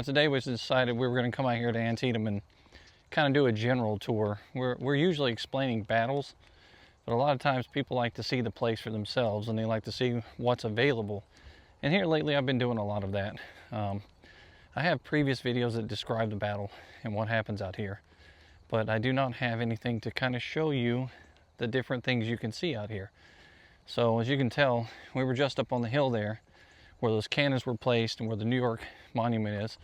Now today we decided we were going to come out here to Antietam and kind of do a general tour. We're usually explaining battles, but a lot of times people like to see the place for themselves and they like to see what's available. And here lately I've been doing a lot of that. I have previous videos that describe the battle and what happens out here, but I do not have anything to kind of show you the different things you can see out here. So as you can tell, we were just up on the hill there where those cannons were placed and where the New York monument is.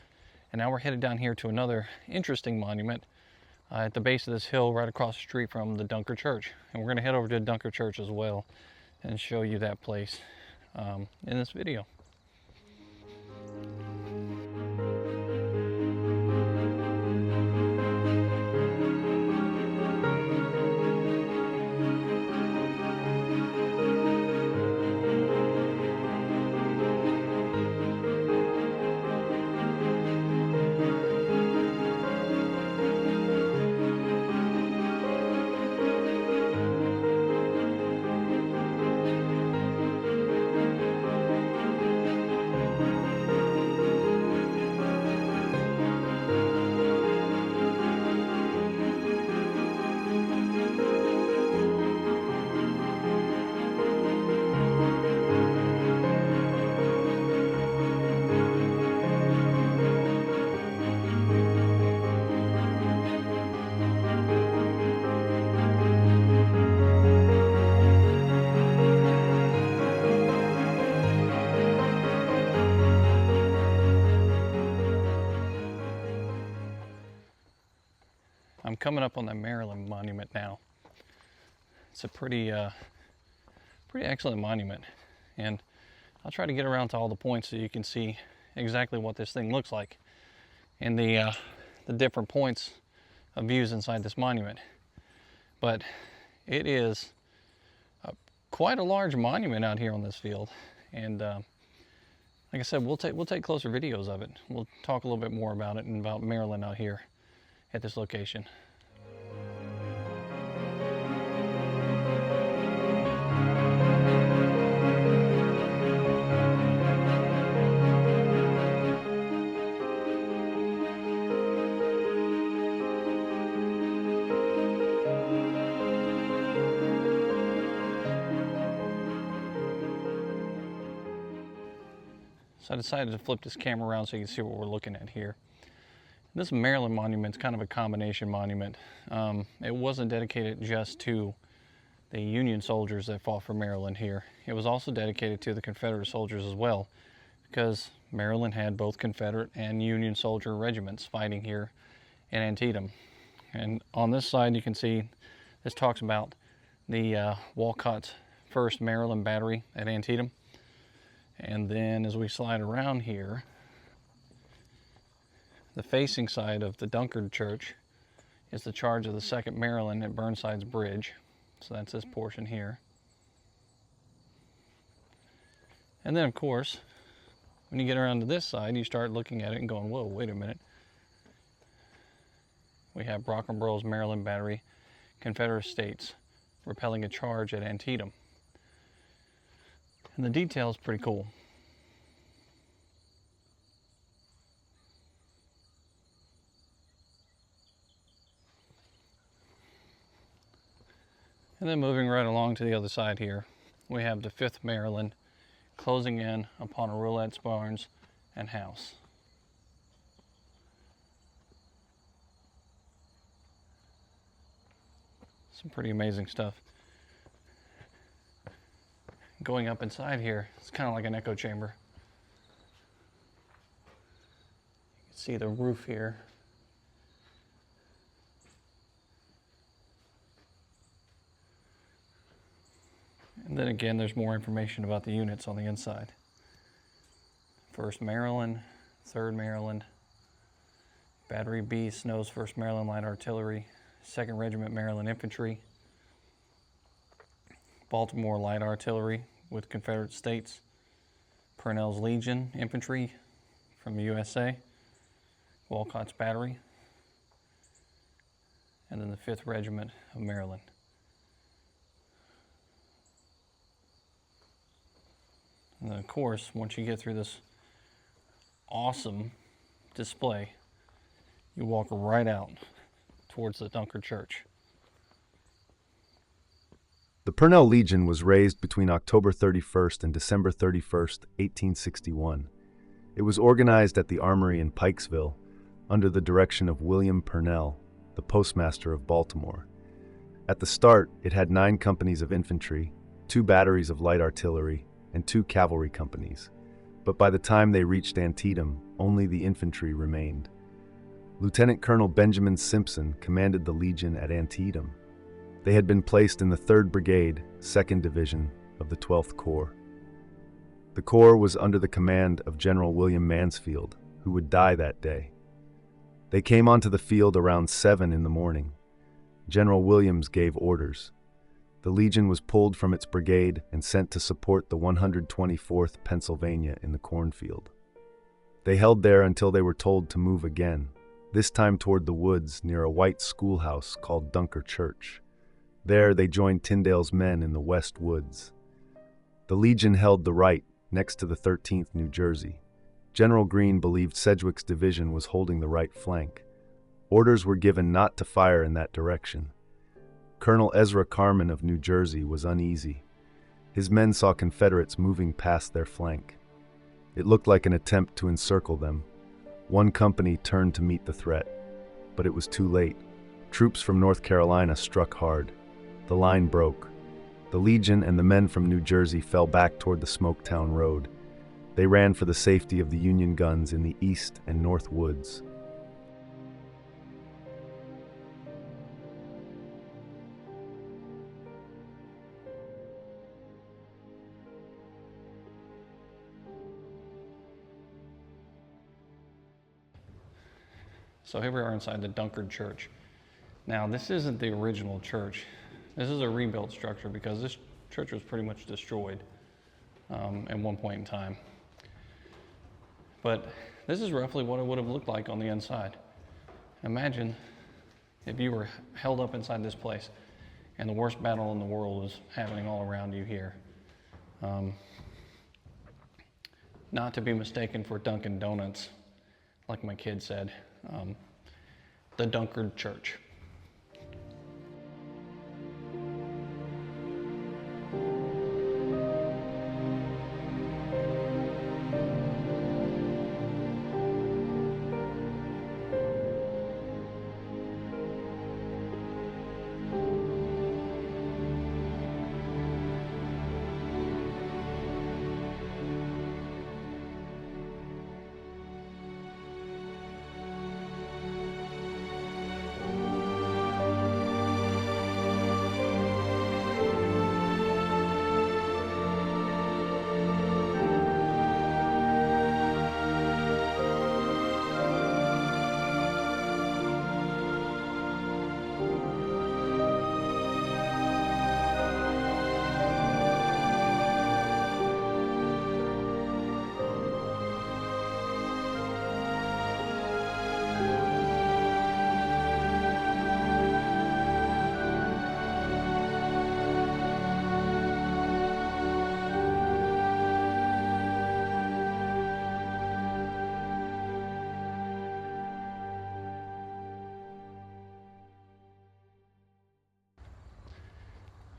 And now we're headed down here to another interesting monument at the base of this hill right across the street from the Dunker Church. And we're going to head over to Dunker Church as well and show you that place in this video. I'm coming up on the Maryland monument now. It's a pretty excellent monument, and I'll try to get around to all the points so you can see exactly what this thing looks like and the different points of views inside this monument. But it is quite a large monument out here on this field, and like I said, we'll take closer videos of it. We'll talk a little bit more about it and about Maryland out here at this location. So I decided to flip this camera around so you can see what we're looking at here. This Maryland monument is kind of a combination monument. It wasn't dedicated just to the Union soldiers that fought for Maryland here. It was also dedicated to the Confederate soldiers as well, because Maryland had both Confederate and Union soldier regiments fighting here in Antietam. And on this side you can see this talks about the Walcott's 1st Maryland Battery at Antietam. And then as we slide around here, the facing side of the Dunker Church is the charge of the 2nd Maryland at Burnside's Bridge. So that's this portion here. And then of course, when you get around to this side, you start looking at it and going, whoa, wait a minute. We have Brockenbrough's Maryland Battery, Confederate States, repelling a charge at Antietam. And the detail is pretty cool. And then moving right along to the other side here, we have the 5th Maryland closing in upon a roulette's barns and house. Some pretty amazing stuff. Going up inside here, it's kind of like an echo chamber. You can see the roof here. And then again, there's more information about the units on the inside. 1st Maryland, 3rd Maryland, Battery B, Snow's 1st Maryland Light Artillery, 2nd Regiment Maryland Infantry, Baltimore Light Artillery with Confederate States, Purnell's Legion Infantry from the USA, Walcott's Battery, and then the 5th Regiment of Maryland. And then of course, once you get through this awesome display, you walk right out towards the Dunkard Church. The Purnell Legion was raised between October 31st and December 31st, 1861. It was organized at the Armory in Pikesville under the direction of William Purnell, the postmaster of Baltimore. At the start, it had 9 companies of infantry, 2 batteries of light artillery, and 2 cavalry companies. But by the time they reached Antietam, only the infantry remained. Lieutenant Colonel Benjamin Simpson commanded the Legion at Antietam. They had been placed in the 3rd Brigade, 2nd Division of the 12th Corps. The Corps was under the command of General William Mansfield, who would die that day. They came onto the field around 7 in the morning. General Williams gave orders. The Legion was pulled from its brigade and sent to support the 124th Pennsylvania in the cornfield. They held there until they were told to move again, this time toward the woods near a white schoolhouse called Dunkard Church. There they joined Tyndale's men in the West Woods. The Legion held the right, next to the 13th New Jersey. General Greene believed Sedgwick's division was holding the right flank. Orders were given not to fire in that direction. Colonel Ezra Carman of New Jersey was uneasy. His men saw Confederates moving past their flank. It looked like an attempt to encircle them. One company turned to meet the threat, but it was too late. Troops from North Carolina struck hard. The line broke. The Legion and the men from New Jersey fell back toward the Smoketown Road. They ran for the safety of the Union guns in the east and north woods. So here we are inside the Dunkard Church. Now, this isn't the original church. This is a rebuilt structure because this church was pretty much destroyed at one point in time. But this is roughly what it would have looked like on the inside. Imagine if you were held up inside this place and the worst battle in the world was happening all around you here. Not to be mistaken for Dunkin' Donuts, like my kid said. The Dunkard Church.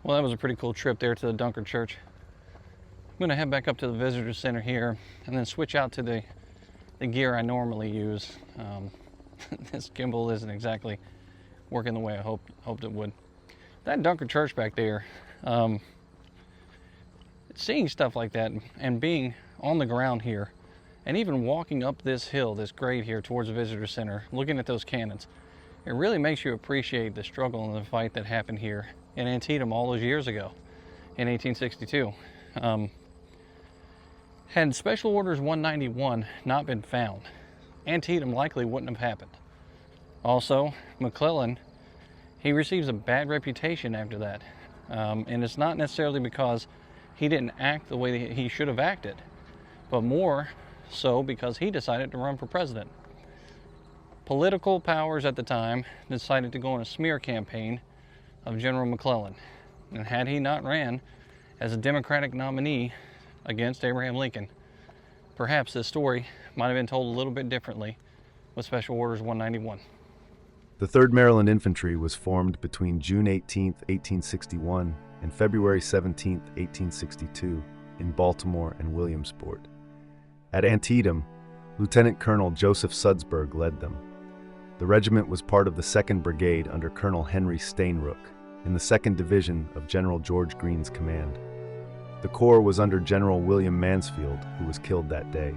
Well, that was a pretty cool trip there to the Dunkard Church. I'm going to head back up to the visitor center here and then switch out to the gear I normally use. This gimbal isn't exactly working the way I hoped it would. That Dunkard Church back there, seeing stuff like that and being on the ground here and even walking up this hill, this grade here towards the visitor center, looking at those cannons, it really makes you appreciate the struggle and the fight that happened here in Antietam all those years ago in 1862. Had Special Orders 191 not been found, Antietam likely wouldn't have happened. Also, McClellan, he receives a bad reputation after that. And it's not necessarily because he didn't act the way that he should have acted, but more so because he decided to run for president. Political powers at the time decided to go on a smear campaign of General McClellan. And had he not ran as a Democratic nominee against Abraham Lincoln, perhaps this story might have been told a little bit differently with Special Orders 191. The 3rd Maryland Infantry was formed between June 18, 1861 and February 17, 1862 in Baltimore and Williamsport. At Antietam, Lieutenant Colonel Joseph Sudsberg led them. The regiment was part of the 2nd Brigade under Colonel Henry Steinrook in the 2nd Division of General George Greene's command. The corps was under General William Mansfield, who was killed that day.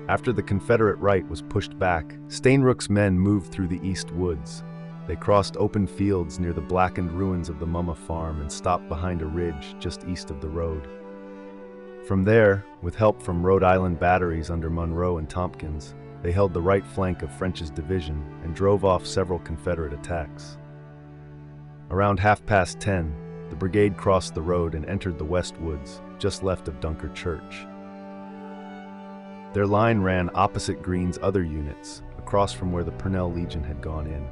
After the Confederate right was pushed back, Steinrook's men moved through the East Woods. They crossed open fields near the blackened ruins of the Mumma farm and stopped behind a ridge just east of the road. From there, with help from Rhode Island batteries under Monroe and Tompkins, they held the right flank of French's division and drove off several Confederate attacks. Around 10:30, the brigade crossed the road and entered the West Woods, just left of Dunker Church. Their line ran opposite Greene's other units, across from where the Purnell Legion had gone in.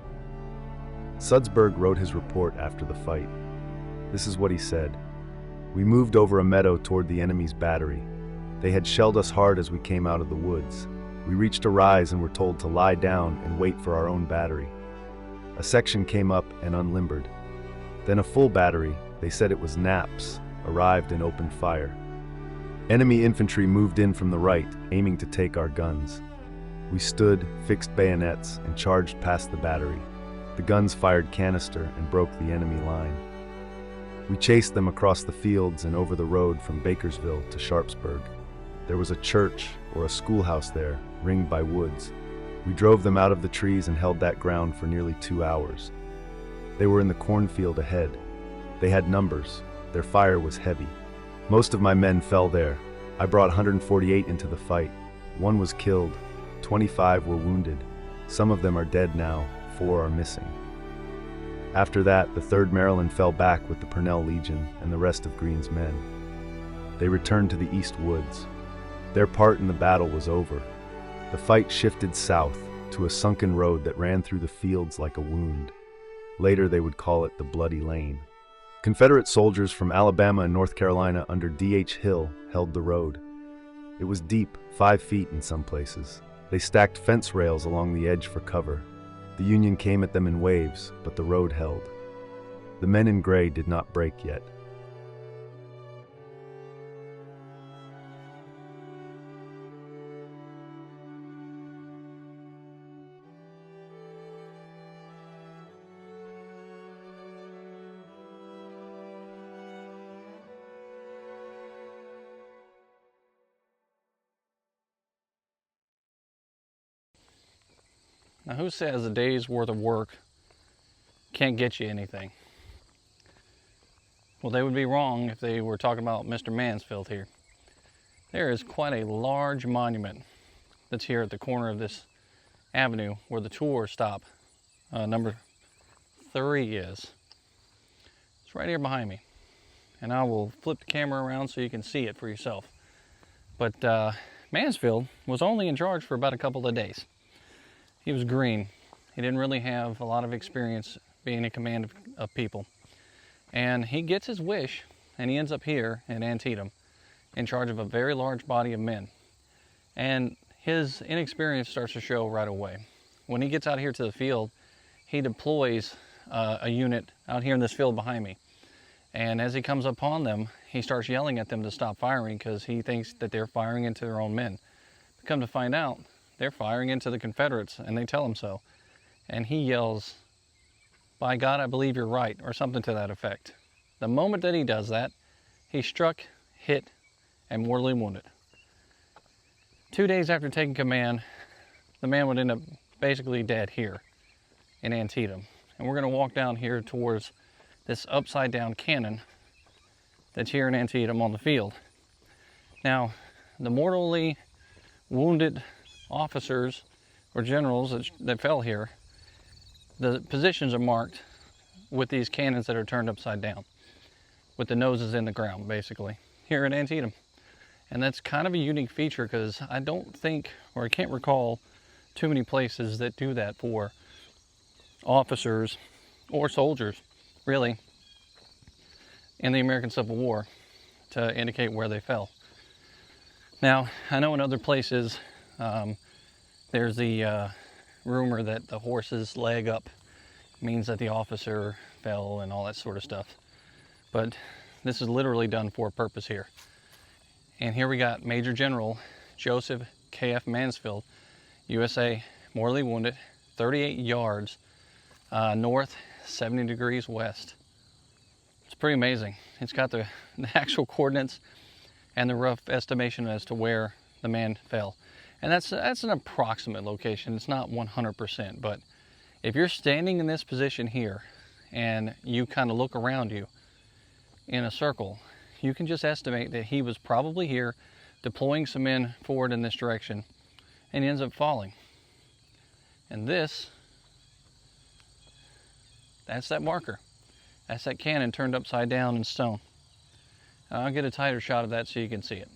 Sudsberg wrote his report after the fight. This is what he said. "We moved over a meadow toward the enemy's battery. They had shelled us hard as we came out of the woods. We reached a rise and were told to lie down and wait for our own battery. A section came up and unlimbered. Then a full battery, they said it was Knapp's, arrived and opened fire. Enemy infantry moved in from the right, aiming to take our guns. We stood, fixed bayonets, and charged past the battery. The guns fired canister and broke the enemy line. We chased them across the fields and over the road from Bakersville to Sharpsburg. There was a church or a schoolhouse there, ringed by woods. We drove them out of the trees and held that ground for nearly 2 hours. They were in the cornfield ahead. They had numbers. Their fire was heavy. Most of my men fell there. I brought 148 into the fight. 1 was killed. 25 were wounded. Some of them are dead now. 4 are missing." After that, the 3rd Maryland fell back with the Purnell Legion and the rest of Greene's men. They returned to the East Woods. Their part in the battle was over. The fight shifted south to a sunken road that ran through the fields like a wound. Later they would call it the Bloody Lane. Confederate soldiers from Alabama and North Carolina under D.H. Hill held the road. It was deep, 5 feet in some places. They stacked fence rails along the edge for cover. The Union came at them in waves, but the road held. The men in gray did not break yet. Now, who says a day's worth of work can't get you anything? Well, they would be wrong if they were talking about Mr. Mansfield here. There is quite a large monument that's here at the corner of this avenue where the tour stop, number 3 is. It's right here behind me. And I will flip the camera around so you can see it for yourself. But Mansfield was only in charge for about a couple of days. He was green. He didn't really have a lot of experience being in command of people. And he gets his wish, and he ends up here in Antietam in charge of a very large body of men. And his inexperience starts to show right away. When he gets out here to the field, he deploys a unit out here in this field behind me. And as he comes upon them, he starts yelling at them to stop firing because he thinks that they're firing into their own men. But come to find out, they're firing into the Confederates, and they tell him so. And he yells, "By God, I believe you're right," or something to that effect. The moment that he does that, he's struck, hit, and mortally wounded. 2 days after taking command, the man would end up basically dead here in Antietam. And we're going to walk down here towards this upside down cannon that's here in Antietam on the field. Now, the mortally wounded officers or generals that fell here, the positions are marked with these cannons that are turned upside down, with the noses in the ground, basically, here in Antietam. And that's kind of a unique feature because I don't think, or I can't recall too many places that do that for officers or soldiers, really, in the American Civil War to indicate where they fell. Now, I know in other places, there's the rumor that the horse's leg up means that the officer fell and all that sort of stuff. But this is literally done for a purpose here. And here we got Major General Joseph K.F. Mansfield, USA, mortally wounded, 38 yards north, 70 degrees west. It's pretty amazing. It's got the actual coordinates and the rough estimation as to where the man fell. And that's an approximate location. It's not 100%, but if you're standing in this position here and you kind of look around you in a circle, you can just estimate that he was probably here deploying some men forward in this direction, and he ends up falling. And that's that marker. That's that cannon turned upside down in stone. I'll get a tighter shot of that so you can see it.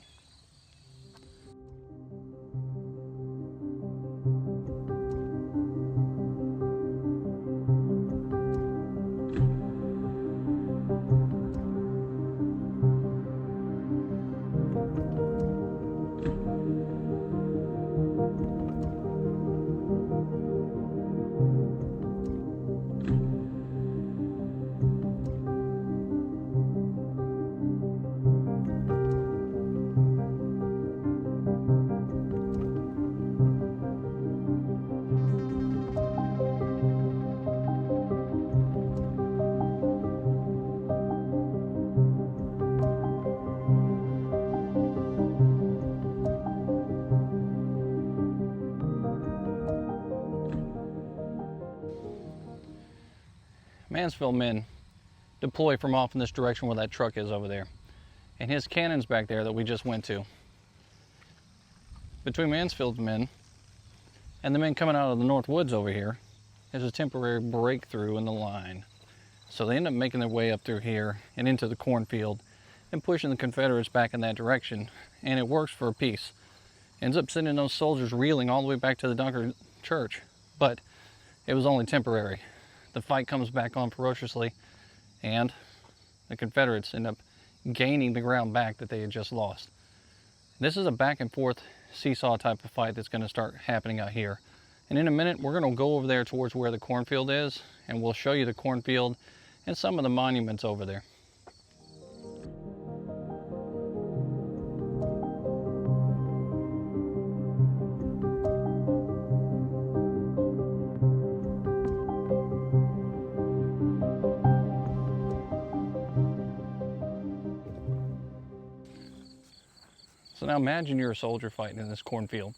Mansfield men deploy from off in this direction where that truck is over there. And his cannon's back there that we just went to. Between Mansfield's men and the men coming out of the North Woods over here, there's a temporary breakthrough in the line. So they end up making their way up through here and into the cornfield and pushing the Confederates back in that direction. And it works for a piece. Ends up sending those soldiers reeling all the way back to the Dunker Church. But it was only temporary. The fight comes back on ferociously, and the Confederates end up gaining the ground back that they had just lost. This is a back and forth seesaw type of fight that's going to start happening out here. And in a minute, we're going to go over there towards where the cornfield is, and we'll show you the cornfield and some of the monuments over there. So now imagine you're a soldier fighting in this cornfield.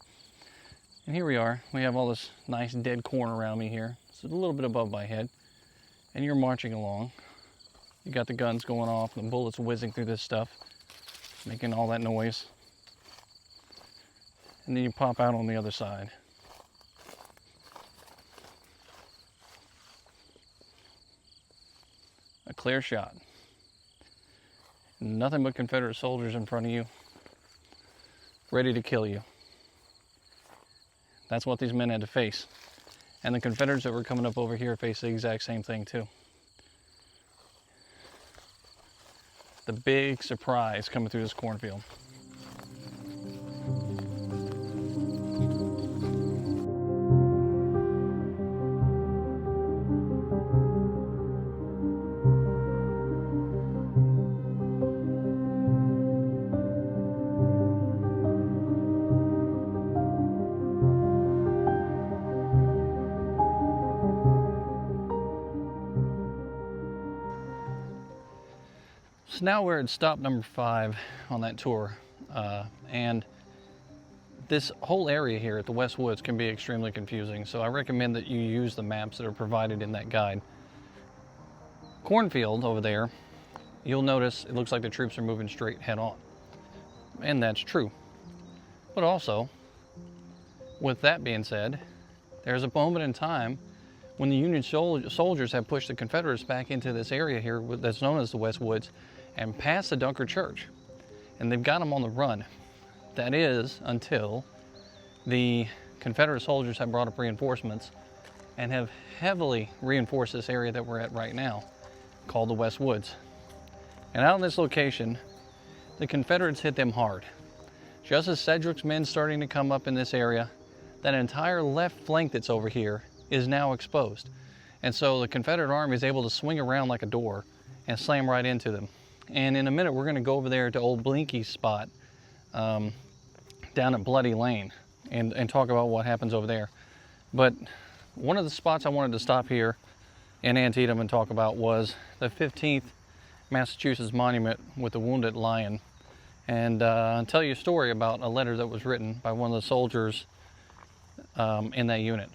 And here we are. We have all this nice dead corn around me here. It's a little bit above my head. And you're marching along. You got the guns going off, the bullets whizzing through this stuff, making all that noise. And then you pop out on the other side. A clear shot. Nothing but Confederate soldiers in front of you, ready to kill you. That's what these men had to face. And the Confederates that were coming up over here faced the exact same thing too. The big surprise coming through this cornfield. So now we're at stop number 5 on that tour, and this whole area here at the West Woods can be extremely confusing, so I recommend that you use the maps that are provided in that guide. Cornfield over there, you'll notice it looks like the troops are moving straight head on, and that's true. But also, with that being said, there's a moment in time when the Union soldiers have pushed the Confederates back into this area here that's known as the West Woods and past the Dunker Church, and they've got them on the run. That is until the Confederate soldiers have brought up reinforcements and have heavily reinforced this area that we're at right now, called the West Woods. And out in this location, the Confederates hit them hard. Just as Sedgwick's men starting to come up in this area, that entire left flank that's over here is now exposed. And so the Confederate Army is able to swing around like a door and slam right into them. And in a minute, we're going to go over there to old Blinky's spot down at Bloody Lane and talk about what happens over there. But one of the spots I wanted to stop here in Antietam and talk about was the 15th Massachusetts Monument with the Wounded Lion, and tell you a story about a letter that was written by one of the soldiers in that unit.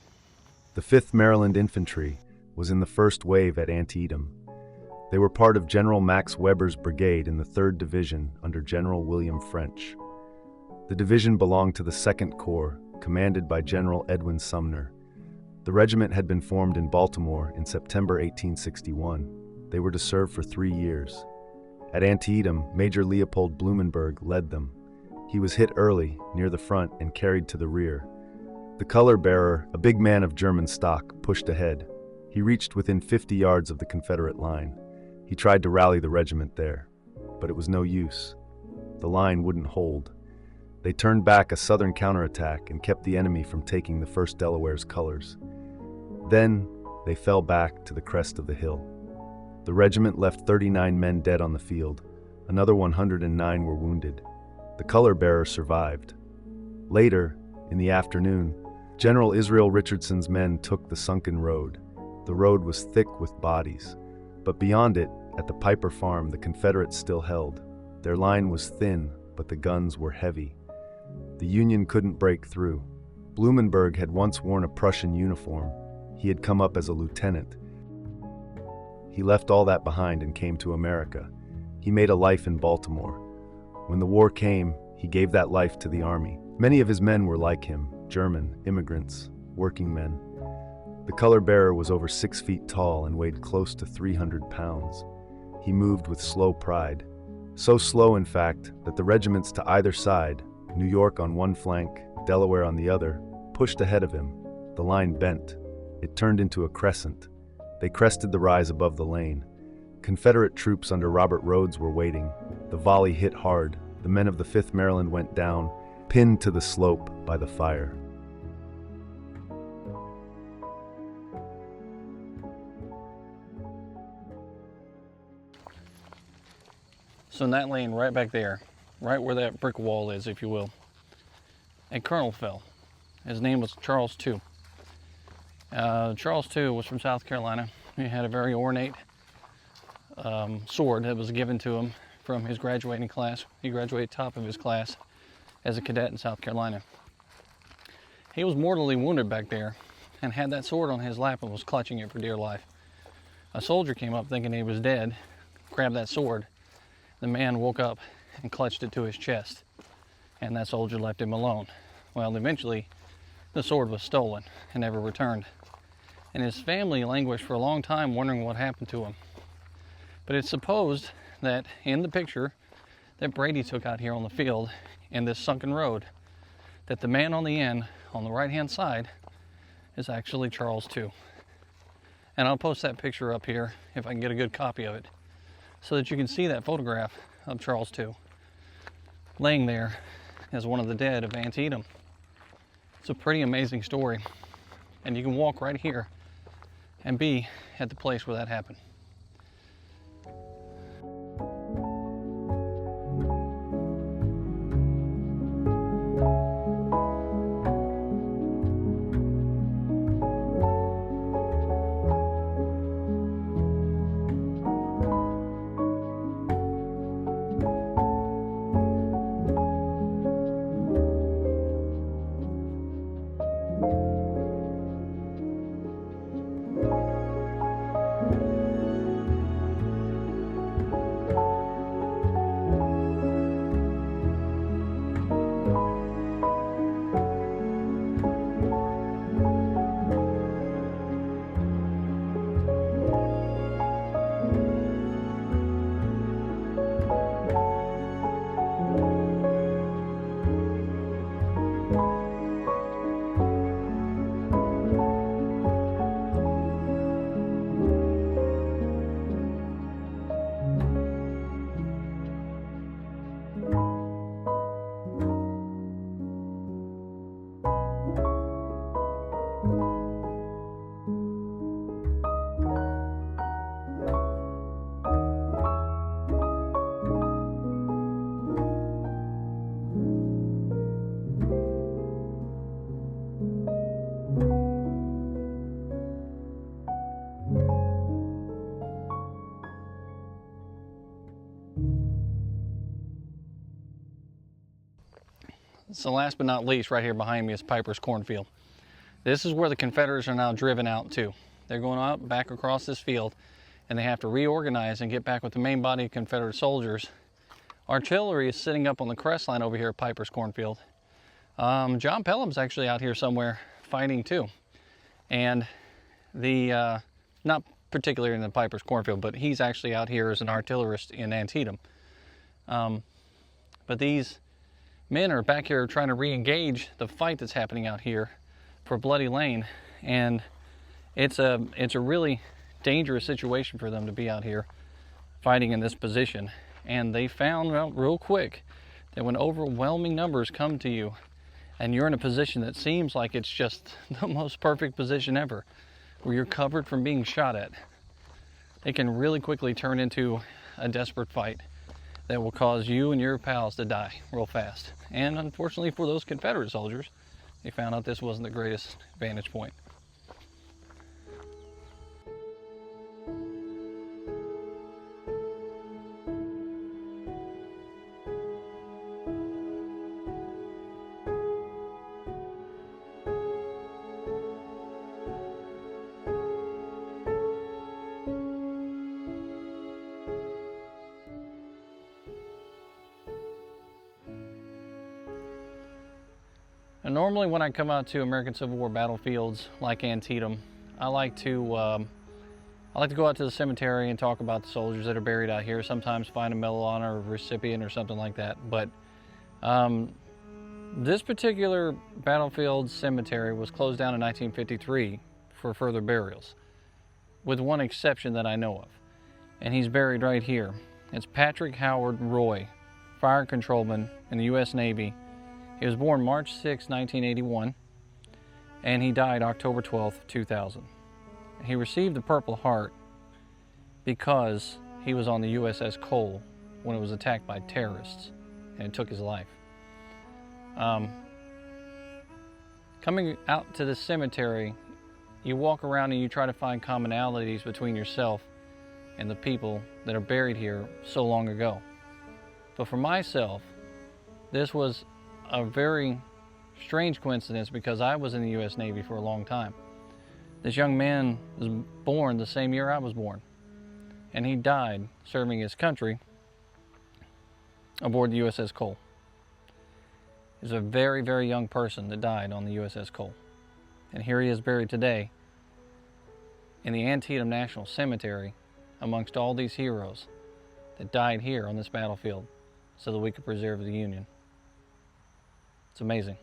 The 5th Maryland Infantry was in the first wave at Antietam. They were part of General Max Weber's brigade in the 3rd Division under General William French. The division belonged to the 2nd Corps, commanded by General Edwin Sumner. The regiment had been formed in Baltimore in September 1861. They were to serve for 3 years. At Antietam, Major Leopold Blumenberg led them. He was hit early, near the front, and carried to the rear. The color bearer, a big man of German stock, pushed ahead. He reached within 50 yards of the Confederate line. He tried to rally the regiment there, but it was no use. The line wouldn't hold. They turned back a Southern counterattack and kept the enemy from taking the 1st Delaware's colors. Then they fell back to the crest of the hill. The regiment left 39 men dead on the field. Another 109 were wounded. The color bearer survived. Later, in the afternoon, General Israel Richardson's men took the sunken road. The road was thick with bodies, but beyond it, at the Piper Farm, the Confederates still held. Their line was thin, but the guns were heavy. The Union couldn't break through. Blumenberg had once worn a Prussian uniform. He had come up as a lieutenant. He left all that behind and came to America. He made a life in Baltimore. When the war came, he gave that life to the Army. Many of his men were like him, German, immigrants, working men. The color bearer was over 6 feet tall and weighed close to 300 pounds. He moved with slow pride. So slow, in fact, that the regiments to either side, New York on one flank, Delaware on the other, pushed ahead of him. The line bent. It turned into a crescent. They crested the rise above the lane. Confederate troops under Robert Rhodes were waiting. The volley hit hard. The men of the 5th Maryland went down, pinned to the slope by the fire. So in that lane right back there, right where that brick wall is, if you will, a colonel fell. His name was Charles II. Charles II was from South Carolina. He had a very ornate sword that was given to him from his graduating class. He graduated top of his class as a cadet in South Carolina. He was mortally wounded back there and had that sword on his lap and was clutching it for dear life. A soldier came up thinking he was dead, grabbed that sword. The man woke up and clutched it to his chest, and that soldier left him alone. Well, eventually, the sword was stolen and never returned, and his family languished for a long time wondering what happened to him. But it's supposed that in the picture that Brady took out here on the field in this sunken road, that the man on the end, on the right-hand side, is actually Charles II. And I'll post that picture up here if I can get a good copy of it, so that you can see that photograph of Charles II laying there as one of the dead of Antietam. It's a pretty amazing story, and you can walk right here and be at the place where that happened. So last but not least, right here behind me is Piper's Cornfield. This is where the Confederates are now driven out to. They're going out back across this field, and they have to reorganize and get back with the main body of Confederate soldiers. Artillery is sitting up on the crest line over here at Piper's Cornfield. John Pelham's actually out here somewhere fighting too. And the, not particularly in the Piper's Cornfield, but he's actually out here as an artillerist in Antietam. But these men are back here trying to re-engage the fight that's happening out here for Bloody Lane, and it's a really dangerous situation for them to be out here fighting in this position. And they found out real quick that when overwhelming numbers come to you and you're in a position that seems like it's just the most perfect position ever, where you're covered from being shot at, it can really quickly turn into a desperate fight that will cause you and your pals to die real fast. And unfortunately for those Confederate soldiers, they found out this wasn't the greatest vantage point. And normally when I come out to American Civil War battlefields like Antietam, I like to go out to the cemetery and talk about the soldiers that are buried out here, sometimes find a Medal of Honor recipient or something like that. But this particular battlefield cemetery was closed down in 1953 for further burials, with one exception that I know of. And he's buried right here. It's Patrick Howard Roy, fire controlman in the U.S. Navy. He was born March 6, 1981, and he died October 12, 2000. He received the Purple Heart because he was on the USS Cole when it was attacked by terrorists, and it took his life. Coming out to the cemetery, you walk around and you try to find commonalities between yourself and the people that are buried here so long ago. But for myself, this was a very strange coincidence because I was in the U.S. Navy for a long time. This young man was born the same year I was born, and he died serving his country aboard the USS Cole. He was a very, very young person that died on the USS Cole. And here he is buried today in the Antietam National Cemetery amongst all these heroes that died here on this battlefield so that we could preserve the Union. It's amazing.